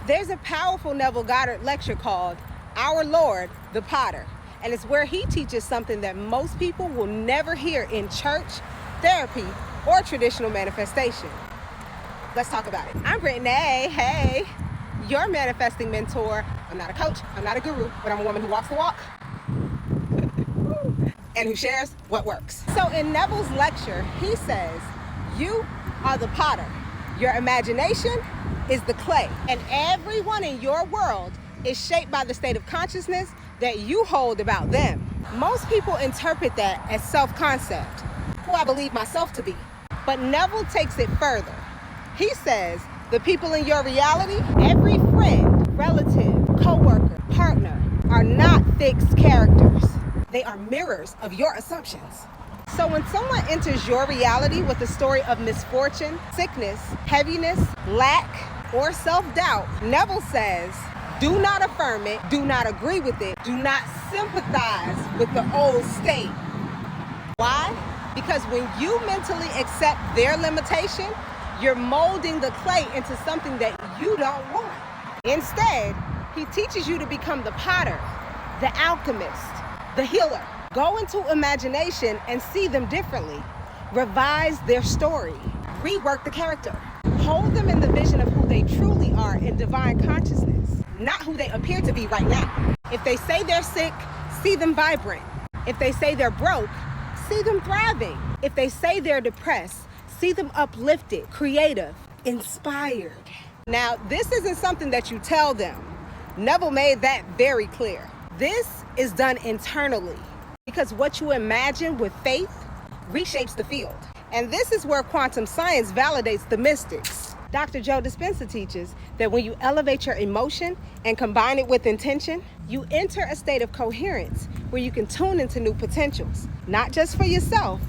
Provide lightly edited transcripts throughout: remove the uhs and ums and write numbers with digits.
There's a powerful Neville Goddard lecture called Our Lord, the Potter, and it's where he teaches something that most people will never hear in church, therapy, or traditional manifestation. Let's talk about it. I'm Brittany, hey, your manifesting mentor. I'm not a coach, I'm not a guru, but I'm a woman who walks the walk and who shares what works. So in Neville's lecture, he says, you are the potter. Your imagination is the clay, and everyone in your world is shaped by the state of consciousness that you hold about them. Most people interpret that as self-concept, who I believe myself to be. But Neville takes it further. He says, the people in your reality, every friend, relative, co-worker, partner, are not fixed characters. They are mirrors of your assumptions. So when someone enters your reality with a story of misfortune, sickness, heaviness, lack, or self-doubt, Neville says, do not affirm it, do not agree with it, do not sympathize with the old state. Why? Because when you mentally accept their limitation, you're molding the clay into something that you don't want. Instead, he teaches you to become the potter, the alchemist, the healer. Go into imagination and see them differently. Revise their story. Rework the character. Hold them in the vision of who they truly are in divine consciousness, not who they appear to be right now. If they say they're sick, see them vibrant. If they say they're broke, see them thriving. If they say they're depressed, see them uplifted, creative, inspired. Now, this isn't something that you tell them. Neville made that very clear. This is done internally, because what you imagine with faith reshapes the field. And this is where quantum science validates the mystics. Dr. Joe Dispenza teaches that when you elevate your emotion and combine it with intention, you enter a state of coherence where you can tune into new potentials, not just for yourself,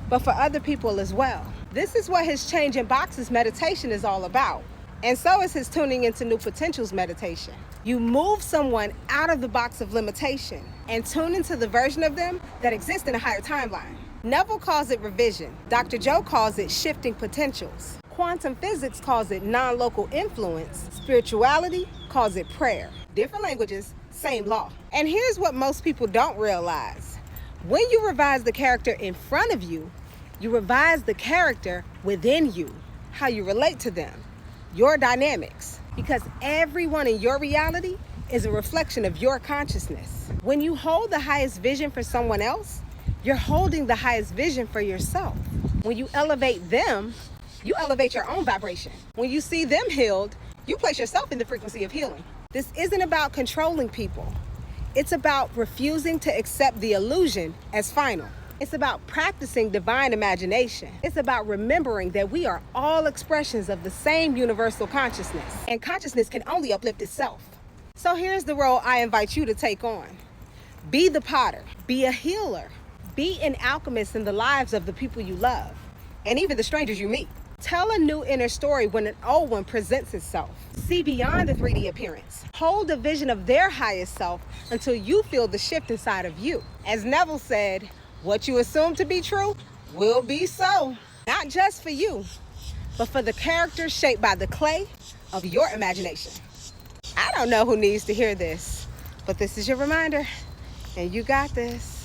but for other people as well. This is what his changing boxes meditation is all about. And so is his tuning into new potentials meditation. You move someone out of the box of limitation and tune into the version of them that exists in a higher timeline. Neville calls it revision. Dr. Joe calls it shifting potentials. Quantum physics calls it non-local influence. Spirituality calls it prayer. Different languages, same law. And here's what most people don't realize. When you revise the character in front of you, you revise the character within you, how you relate to them, your dynamics, because everyone in your reality is a reflection of your consciousness. When you hold the highest vision for someone else, you're holding the highest vision for yourself. When you elevate them, you elevate your own vibration. When you see them healed, you place yourself in the frequency of healing. This isn't about controlling people. It's about refusing to accept the illusion as final. It's about practicing divine imagination. It's about remembering that we are all expressions of the same universal consciousness, and consciousness can only uplift itself. So here's the role I invite you to take on. Be the potter, be a healer, be an alchemist in the lives of the people you love, and even the strangers you meet. Tell a new inner story when an old one presents itself. See beyond the 3D appearance. Hold a vision of their highest self until you feel the shift inside of you. As Neville said, what you assume to be true will be so. Not just for you, but for the characters shaped by the clay of your imagination. I don't know who needs to hear this, but this is your reminder, and you got this.